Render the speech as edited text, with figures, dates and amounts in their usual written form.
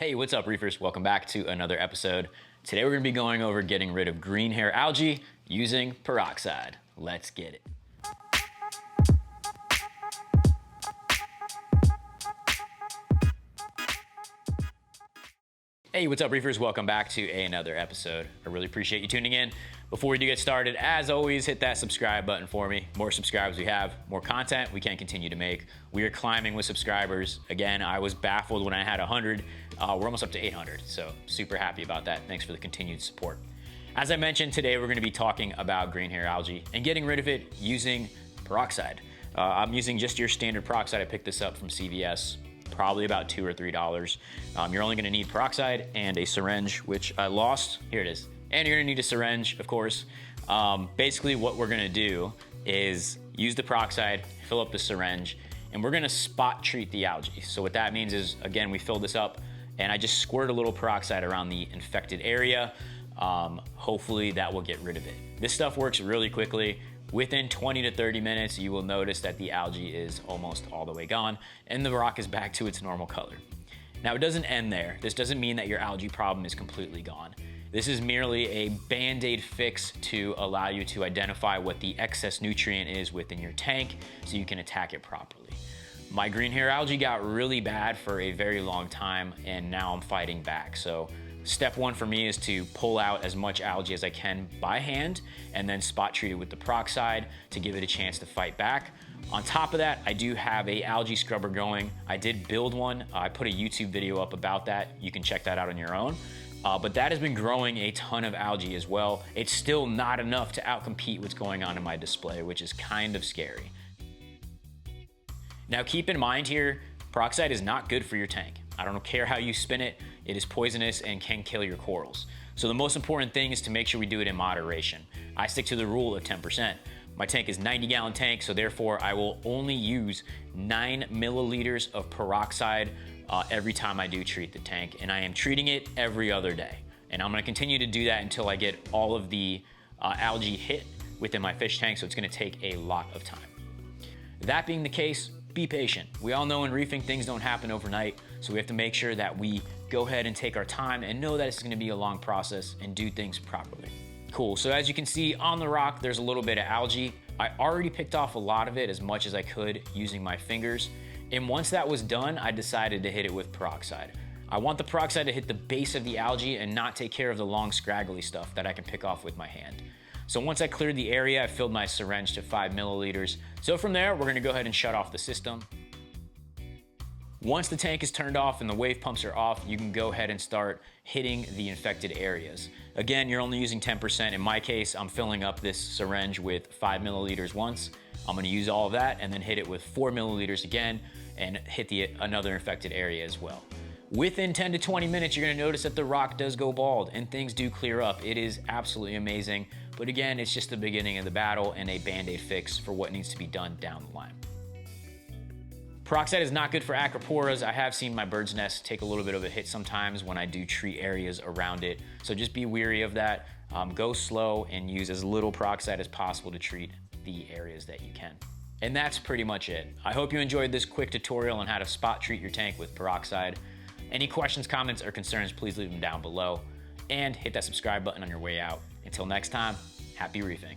Hey, what's up, Reefers? Welcome back to another episode. Today we're going to be going over getting rid of green hair algae using peroxide. Let's get it. Hey, what's up, Reefers? Welcome back to another episode. I really appreciate you tuning in. Before we do get started, as always, hit that subscribe button for me. More subscribers we have, more content we can continue to make. We are climbing with subscribers. Again, I was baffled when I had 100. We're almost up to 800, so super happy about that. Thanks for the continued support. As I mentioned, today we're going to be talking about green hair algae and getting rid of it using peroxide. I'm using just your standard peroxide. I picked this up from CVS. Probably about $2 or $3. You're only gonna need peroxide and a syringe, which I lost. Here it is. And you're gonna need a syringe, of course. Basically what we're gonna do is use the peroxide, fill up the syringe, and we're gonna spot treat the algae. So what that means is, again, we fill this up and I just squirt a little peroxide around the infected area. Hopefully that will get rid of it. This stuff works really quickly. Within 20 to 30 minutes, you will notice that the algae is almost all the way gone and the rock is back to its normal color. Now, it doesn't end there. This doesn't mean that your algae problem is completely gone. This is merely a band-aid fix to allow you to identify what the excess nutrient is within your tank so you can attack it properly. My green hair algae got really bad for a very long time and now I'm fighting back. So step one for me is to pull out as much algae as I can by hand and then spot treat it with the peroxide to give it a chance to fight back. On top of that, I do have a algae scrubber going. I did build one. I put a YouTube video up about that. You can check that out on your own. But that has been growing a ton of algae as well. It's still not enough to outcompete what's going on in my display, which is kind of scary. Now keep in mind here, peroxide is not good for your tank. I don't care how you spin it, it is poisonous and can kill your corals. So the most important thing is to make sure we do it in moderation. I stick to the rule of 10%. My tank is 90-gallon tank, so therefore I will only use 9 milliliters of peroxide every time I do treat the tank, and I am treating it every other day. And I'm gonna continue to do that until I get all of the algae hit within my fish tank, so it's gonna take a lot of time. That being the case, be patient. We all know in reefing things don't happen overnight, so we have to make sure that we go ahead and take our time and know that it's gonna be a long process and do things properly. Cool, so as you can see on the rock, there's a little bit of algae. I already picked off a lot of it, as much as I could using my fingers. And once that was done, I decided to hit it with peroxide. I want the peroxide to hit the base of the algae and not take care of the long scraggly stuff that I can pick off with my hand. So once I cleared the area, I filled my syringe to 5 milliliters. So from there, we're gonna go ahead and shut off the system. Once the tank is turned off and the wave pumps are off, you can go ahead and start hitting the infected areas. Again, you're only using 10%. In my case, I'm filling up this syringe with 5 milliliters once. I'm gonna use all of that and then hit it with 4 milliliters again and hit another infected area as well. Within 10 to 20 minutes, you're gonna notice that the rock does go bald and things do clear up. It is absolutely amazing. But again, it's just the beginning of the battle and a band-aid fix for what needs to be done down the line. Peroxide is not good for acroporas. I have seen my bird's nest take a little bit of a hit sometimes when I do treat areas around it. So just be wary of that. Go slow and use as little peroxide as possible to treat the areas that you can. And that's pretty much it. I hope you enjoyed this quick tutorial on how to spot treat your tank with peroxide. Any questions, comments, or concerns, please leave them down below. And hit that subscribe button on your way out. Until next time, happy reefing.